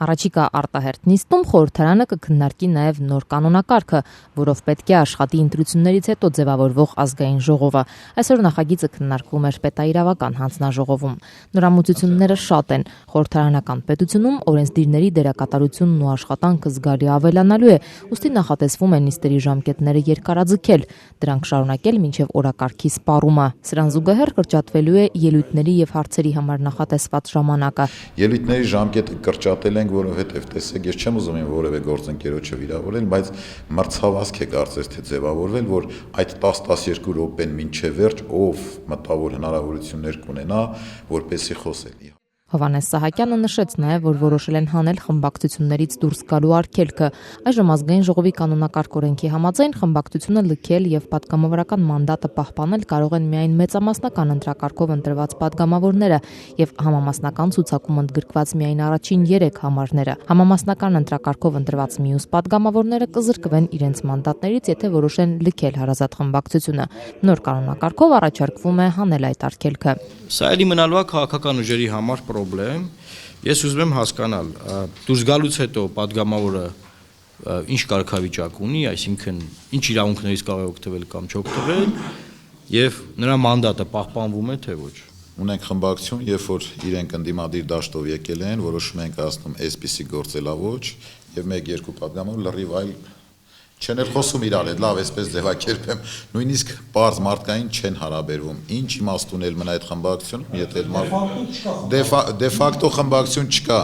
Առաջիկա արտահերթ նիստում խորհրդարանը կքննարկի նաև նոր կանոնակարգը, որով պետք է աշխատի ընտրություններից հետո ձևավորվող ազգային ժողովը։ Այսօր նախագիծը քննարկվում էր պետաիրավական հանձնաժողովում։ Նորամուծությունները շատ են։ Խորհրդարանական պետությունում օրենսդիրների դերակատարությունն ու աշխատանքը զգալի ավելանալու է, ուստի նախատեսվում է նիստերի ժամկետները երկարաձգել, դրանք շարունակել մինչև օրակարգի սպառումը։ Սրան զուգահեռ կրճատվելու է ելույթների եւ հարցերի համար նախատեսված ժամանակը։ Ելույթների ժամկետը կրճատել ենք, որովհետև տեսեք, ես չեմ ուզում որևէ գործընկերոջը վիրավորել, բայց մրցավազք է կարծես թե ձևավորվել, որ այդ 10-12 րոպեն մինչև վերջ ով մտավոր հնարավորություններ կունենա, որպեսզի խոսել։ Հովհաննես Սահակյանը նշեց նաև, որ որոշել են հանել խմբակցություններից դուրս գալու արգելքը։ Այժմ ազգային ժողովի կանոնակարգ օրենքի համաձայն խմբակցությունը լքել եւ պատգամավորական մանդատը պահպանել կարող են միայն մեծամասնական ընտրակարգով ընտրված պատգամավորները եւ համամասնական ցուցակում ընդգրկված միայն առաջին 3 համարները։ Համամասնական ընտրակարգով ընտրված մյուս պատգամավորները կզրկվեն իրենց մանդատներից, եթե որոշեն լքել հարազատ խմբակցությունը։ Նոր կանոնակարգով առաջարկվում է հանել այդ արգելքը։ Սա էլի մնալու է քաղաքական ուժերի համար պրոբլեմ։ Ես ուզում եմ հասկանալ, դուրս գալուց հետո պատգամավորը ինչ կարգավիճակ ունի, այսինքն ինչ իրավունքներից կարող է օգտվել կամ չօգտվել, եւ նրա մանդատը պահպանվում է թե ոչ։ Ունենք խմբակցություն, երբ որ իրենք ընդդիմադիր դաշտով եկել են, որոշում են կայացնում այսպիսի գործելավոճ եւ 1-2 պատգամավոր լրիվ այլ չեն էլ խոսում իրար հետ, լավ, այսպես ձևակերպեմ, նույնիսկ պարզ մարդկային չեն հարաբերվում։ Ինչ իմաստ ունել մնա այդ խմբակցությունում, եթե դե ֆակտո խմբակցություն չկա։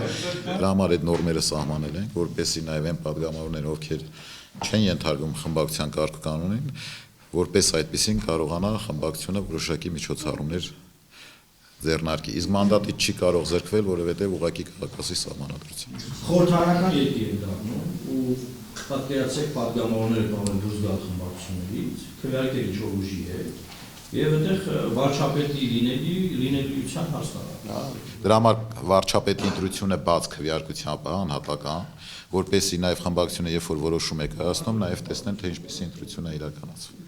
Դրա համար այդ նորմերը սահմանել են, որպեսզի նաև այն պատգամավորները, ովքեր չեն ենթարկվում խմբակցության կարգ-կանոնին, որպես այդպեսին կարողանա խմբակցությունը որոշակի միջոցառումներ ձեռնարկի։ Իսկ մանդատը չի կարող զրկվել, որովհետև ուղղակի քաղաքացի սահմանադրություն։ Խորհրդարանական երկիր է դառնում ու պատկերացրեք պատգամավորները կարող են դուրս գալ խմբակցություններից, քվեարկել ինչ-որ ուժի հետ, եւ այդտեղ վարչապետի լինելիության հաստատալ։ Դրա համար վարչապետի ընտրությունը բաց քվեարկությամբ է անհատական, որպեսզի նաև խմբակցությունը երբ որ որոշում է կայացնում, նաև տեսնեն թե ինչպիսի ընտրություն է իրականացվում։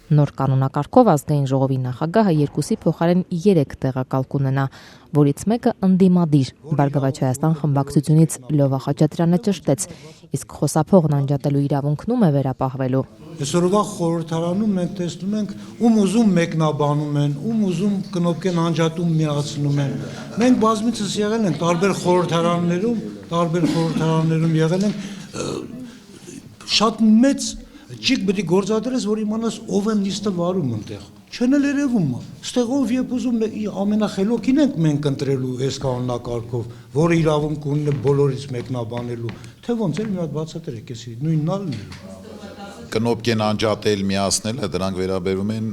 Նոր կանոնակարգով ազգային ժողովի նախագահը 2-ի փոխարեն 3 տեղակալ կունենա, որից մեկը ընդդիմադիր։ Բարգավաճ Հայաստան խմբակցությունից Լովա Խաչատրյանը ճշտեց, իսկ խոսափողն անջատելու իրավունքն ում է վերապահվելու։ Այսօրվա խորհրդարանում մենք տեսնում ենք, ում ուզում մեկնաբանում են, ում ուզում կնոպկեն անջատում միացնում են։ Մենք բազմիցս եղել ենք տարբեր խորհրդարաններում եղել ենք, շատ մեծ ճիգ պետք է գործադրես, որ իմանաս ով է նիստը վարում այնտեղ։ Չեն էլ երևում։ Այստեղ ով երբ ուզում ամենախելոքին ենք մենք ընտրելու այս կանոնակարգով, որը իրավունք ունի բոլորից մեկնաբանելու, թե ոնց էլ մի հատ բացատրեք, էսի նույնն ալն։ Կնոպկեն անջատել, միացնելը դրանք վերաբերում են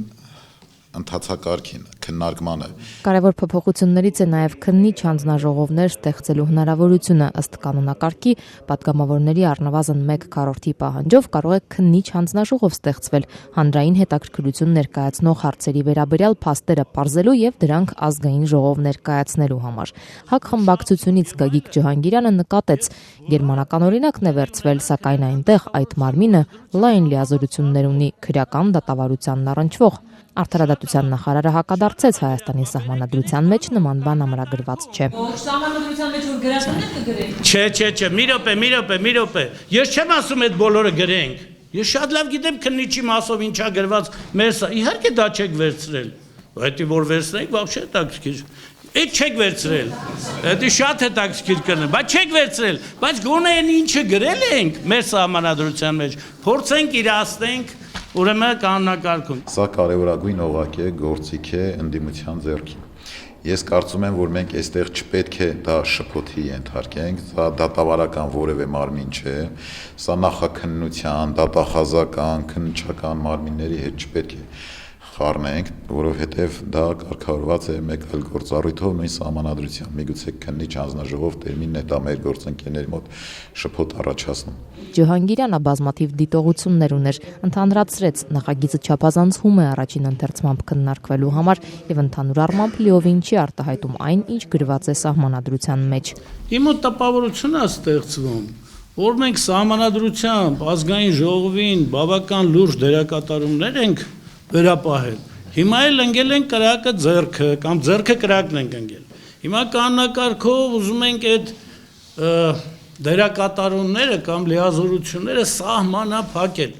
ընթացակարգին, քննարկմանը։ Կարևոր փոփոխություններից է նաև քննիչ հանձնաժողովներ ստեղծելու հնարավորությունը ըստ կանոնակարգի պատգամավորների առնվազն 1/4 պահանջով կարող է քննիչ հանձնաժողով ստեղծվել հանրային հետաքրքրություն ներկայացնող հարցերի վերաբերյալ փաստերը պարզելու եւ դրանք ազգային ժողով ներկայացնելու համար։ ՀԱԿ խմբակցությունից Գագիկ Ջհանգիրյանը նկատեց, գերմանական օրինակն է վերցվել, սակայն այնտեղ այդ մարմինը լայն լիազորություններ ունի քրեական դատավարությանն առնչվող։ Արդարադատության նախարարը հակադարձեց Հայաստանի սահմանադրության մեջ նման բան ամրագրված չէ։ Սահմանադրության մեջ որ գրածն է կգրենք։ Չէ, մի րոպե։ Ես չեմ ասում այդ բոլորը գրենք։ Ես շատ լավ գիտեմ քննիչի մասով ինչա գրված մեր իհարկե դա չեք վերցրել։ Հետի որ վերցնենք, вообще հետաքրքիր։ Այդ չեք վերցրել։ Դա շատ հետաքրքիր կլինի, բայց չեք վերցրել։ Բայց գոնե այն ինչը գրել ենք մեր սահմանադրության մեջ, փորձենք իրացնենք ուրեմն կանոնակարգում։ Սա կարևորագույն օղակ է, գործիք է ընդդիմության ձեռքին։ Ես կարծում եմ, որ մենք այստեղ չպետք է դա շփոթի ենթարկենք, սա դատավարական որևէ մարմին չէ, սա նախաքննության, դատախազական, քննչական մարմինների հետ չպետք է խառնենք, որովհետև դա կարգավորված է մեկ այլ գործառույթով նույն սահմանադրությամբ։ Միգուցե քննիչ հանձնաժողով տերմինն է դա մեր գործընկերների մոտ շփոթ առաջացնում։ Ջհանգիրյանը բազմաթիվ դիտողություններ ուներ, ընդհանրացրեց նախագիծը չափազանցում է առաջին ընթերցմամբ քննարկվելու համար եւ ընդհանուր առմամբ լիովին չի արտահայտում այն, ինչ գրված է սահմանադրության մեջ։ Իմ մոտ տպավորություն է ստեղծվում, որ մենք սահմանադրությամբ ազգային ժողովին բավական լուրջ դերակատարումներ ենք վերապահել։ Հիմա էլ ընկել ենք կրակը ձեռքը կամ ձեռքը կրակն ենք ընկել։ Հիմա կանոնակարգով ուզում ենք այդ դերակատարումները կամ լիազորությունները սահմանափակ են։